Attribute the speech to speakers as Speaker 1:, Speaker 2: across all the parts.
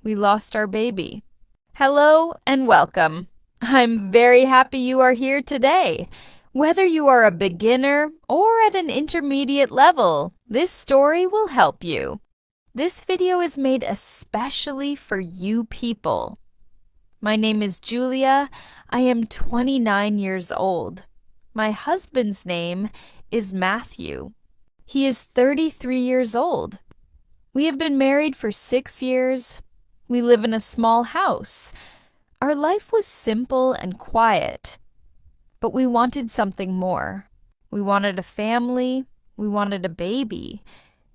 Speaker 1: We lost our baby. Hello and welcome. I'm very happy you are here today. Whether you are a beginner or at an intermediate level, this story will help you. This video is made especially for you people. My name is Julia. I am 29 years old. My husband's name is Matthew. He is 33 years old. We have been married for 6 years. We live in a small house. Our life was simple and quiet, but we wanted something more. We wanted a family. We wanted a baby.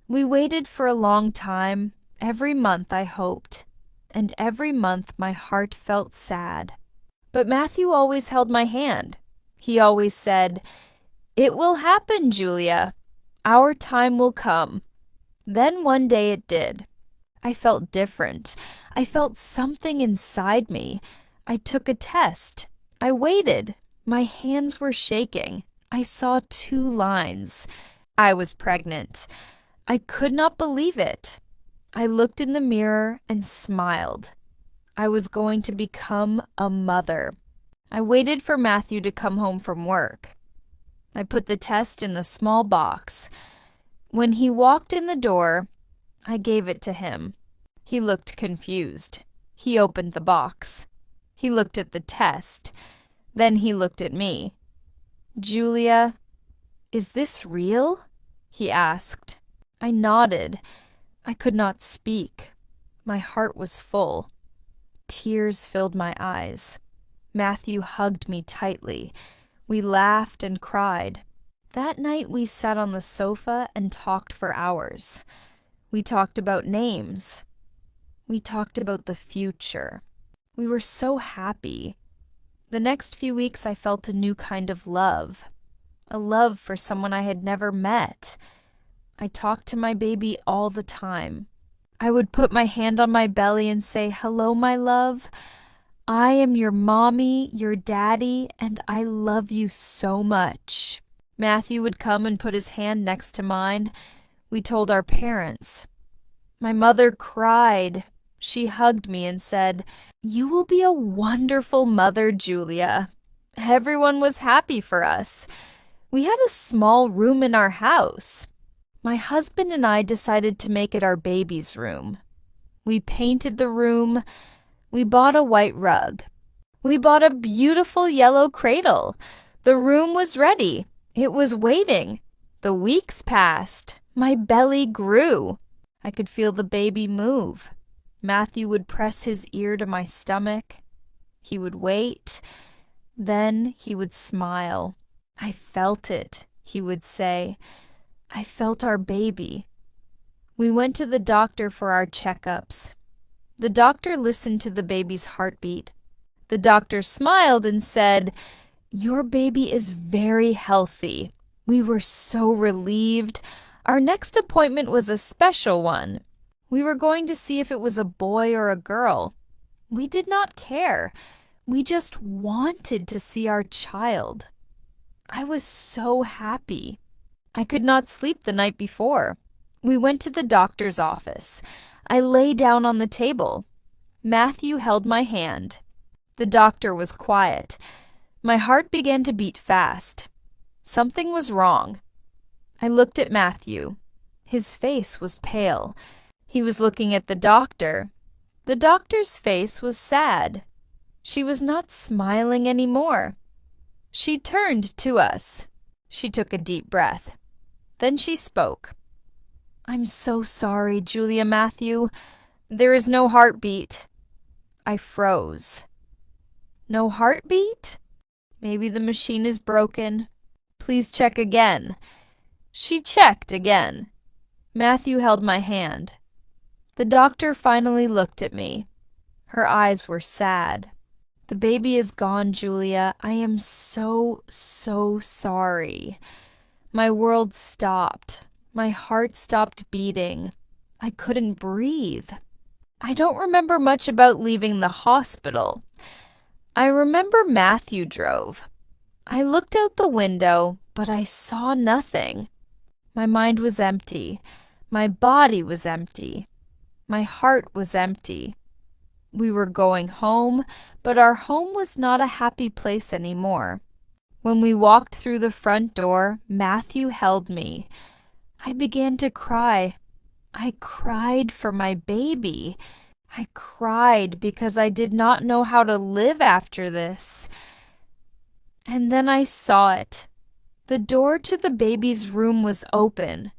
Speaker 1: We waited for a long time. Every month I hoped, and every month my heart felt sad. But Matthew always held my hand. He always said, "It will happen, Julia. Our time will come." Then one day it did. I felt different. I felt something inside me. I took a test. I waited. My hands were shaking. I saw 2 lines. I was pregnant. I could not believe it. I looked in the mirror and smiled. I was going to become a mother. I waited for Matthew to come home from work. I put the test in a small box. When he walked in the door, I gave it to him. He looked confused. He opened the box. He looked at the test. Then he looked at me. "Julia, is this real?" he asked. I nodded. I could not speak. My heart was full. Tears filled my eyes. Matthew hugged me tightly. We laughed and cried. That night we sat on the sofa and talked for hours. We talked about names. We talked about the future. We were so happy. The next few weeks I felt a new kind of love. A love for someone I had never met. I talked to my baby all the time. I would put my hand on my belly and say, "Hello, my love. I am your mommy, your daddy, and I love you so much." Matthew would come and put his hand next to mine. We told our parents. My mother cried. She hugged me and said, "You will be a wonderful mother, Julia." Everyone was happy for us. We had a small room in our house. My husband and I decided to make it our baby's room. We painted the room. We bought a white rug. We bought a beautiful yellow cradle. The room was ready. It was waiting. The weeks passed. My belly grew. I could feel the baby move. Matthew would press his ear to my stomach. He would wait. Then he would smile. "I felt it," he would say. "I felt our baby." We went to the doctor for our checkups. The doctor listened to the baby's heartbeat. The doctor smiled and said, "Your baby is very healthy." We were so relieved. Our next appointment was a special one. We were going to see if it was a boy or a girl. We did not care. We just wanted to see our child. I was so happy. I could not sleep the night before. We went to the doctor's office. I lay down on the table. Matthew held my hand. The doctor was quiet. My heart began to beat fast. Something was wrong. I looked at Matthew. His face was pale. He was looking at the doctor. The doctor's face was sad. She was not smiling anymore. She turned to us. She took a deep breath. Then she spoke. "I'm so sorry, Julia Matthew. There is no heartbeat." I froze. "No heartbeat? Maybe the machine is broken. Please check again." She checked again. Matthew held my hand. The doctor finally looked at me. Her eyes were sad. "The baby is gone, Julia. I am so sorry." My world stopped. My heart stopped beating. I couldn't breathe. I don't remember much about leaving the hospital. I remember Matthew drove. I looked out the window, but I saw nothing. My mind was empty. My body was empty. My heart was empty. We were going home, but our home was not a happy place anymore. When we walked through the front door, Matthew held me. I began to cry. I cried for my baby. I cried because I did not know how to live after this. And then I saw it. The door to the baby's room was open.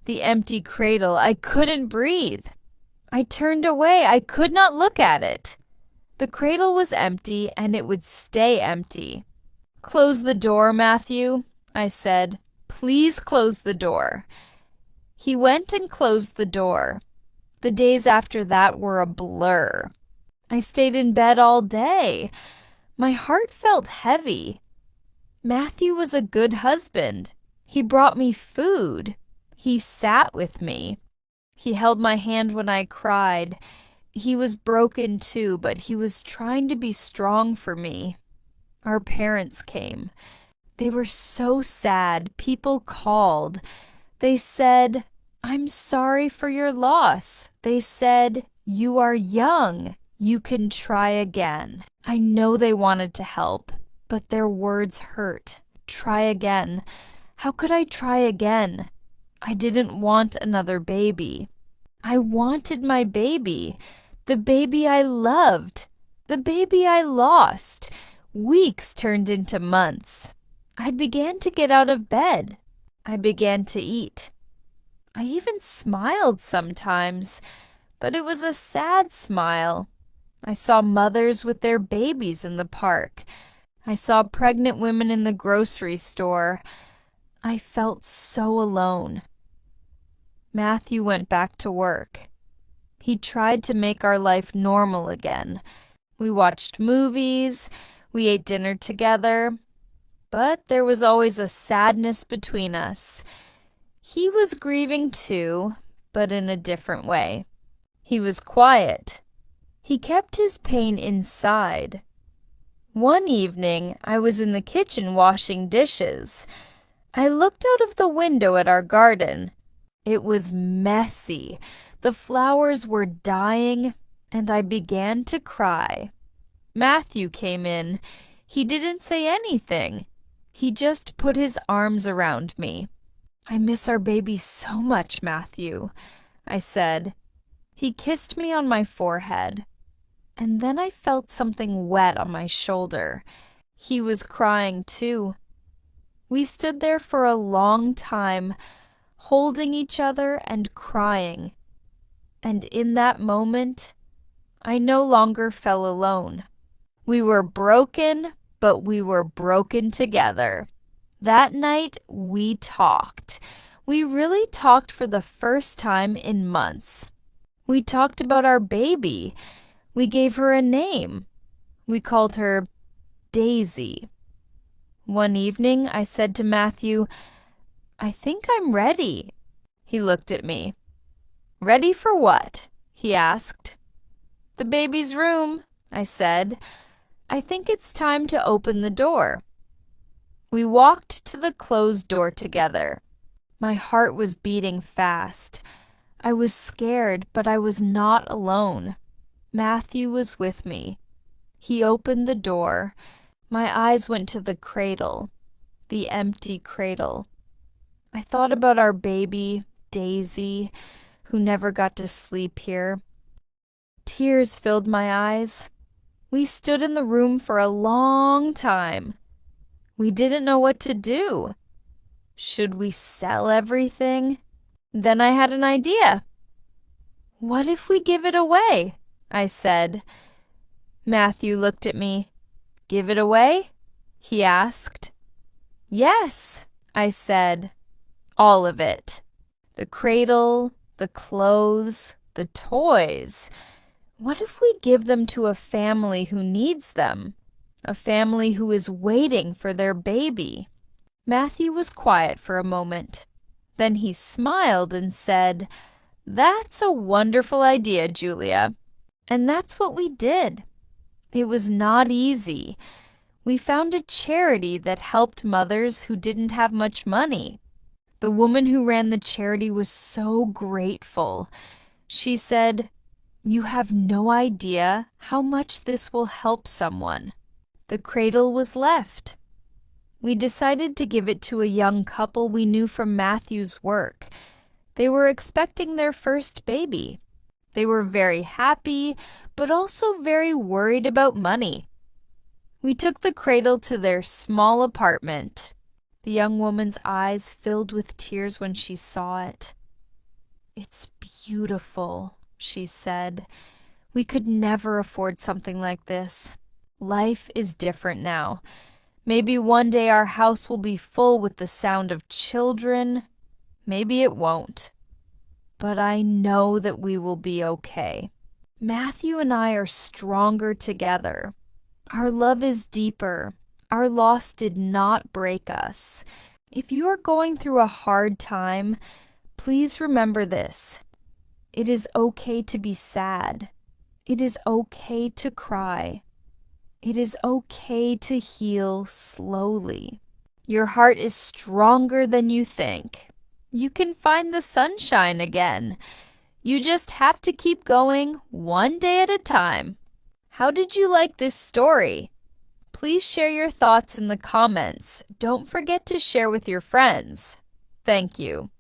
Speaker 1: The empty cradle, I couldn't breathe. I turned away. I could not look at it. The cradle was empty, and it would stay empty. "Close the door, Matthew," I said. "Please close the door." He went and closed the door. The days after that were a blur. I stayed in bed all day. My heart felt heavy. Matthew was a good husband. He brought me food. He sat with me. He held my hand when I cried. He was broken too, but he was trying to be strong for me. Our parents came. They were so sad. People called. They said, "I'm sorry for your loss." They said, "You are young. You can try again." I know they wanted to help, but their words hurt. Try again. How could I try again? I didn't want another baby. I wanted my baby, the baby I loved, the baby I lost. Weeks turned into months. I began to get out of bed. I began to eat. I even smiled sometimes, but it was a sad smile. I saw mothers with their babies in the park. I saw pregnant women in the grocery store. I felt so alone. Matthew went back to work. He tried to make our life normal again. We watched movies, we ate dinner together, but there was always a sadness between us. He was grieving too, but in a different way. He was quiet. He kept his pain inside. One evening, I was in the kitchen washing dishes. I looked out of the window at our garden. It was messy. The flowers were dying, and I began to cry. Matthew came in. He didn't say anything. He just put his arms around me. "I miss our baby so much, Matthew," I said. He kissed me on my forehead, and then I felt something wet on my shoulder. He was crying too. We stood there for a long time, holding each other and crying. And in that moment, I no longer felt alone. We were broken, but we were broken together. That night, we talked. We really talked for the first time in months. We talked about our baby. We gave her a name. We called her Daisy. One evening, I said to Matthew, "I think I'm ready." He looked at me. "Ready for what?" he asked. "The baby's room," I said. "I think it's time to open the door." We walked to the closed door together. My heart was beating fast. I was scared, but I was not alone. Matthew was with me. He opened the door. My eyes went to the cradle, the empty cradle. I thought about our baby, Daisy, who never got to sleep here. Tears filled my eyes. We stood in the room for a long time. We didn't know what to do. Should we sell everything? Then I had an idea. "What if we give it away?" I said. Matthew looked at me. "Give it away?" he asked. "Yes," I said. "All of it. The cradle, the clothes, the toys. What if we give them to a family who needs them? A family who is waiting for their baby?" Matthew was quiet for a moment. Then he smiled and said, "That's a wonderful idea, Julia." And that's what we did. It was not easy. We found a charity that helped mothers who didn't have much money. The woman who ran the charity was so grateful. She said, You have no idea how much this will help someone. The cradle was left. We decided to give it to a young couple we knew from Matthew's work. They were expecting their first baby. They were very happy, but also very worried about money. We took the cradle to their small apartment. The young woman's eyes filled with tears when she saw it. "It's beautiful," she said. "We could never afford something like this. Life is different now. Maybe one day our house will be full with the sound of children. Maybe it won't. But I know that we will be okay. Matthew and I are stronger together. Our love is deeper. Our loss did not break us. If you are going through a hard time, please remember this. It is okay to be sad. It is okay to cry. It is okay to heal slowly. Your heart is stronger than you think. You can find the sunshine again. You just have to keep going one day at a time." How did you like this story? Please share your thoughts in the comments. Don't forget to share with your friends. Thank you.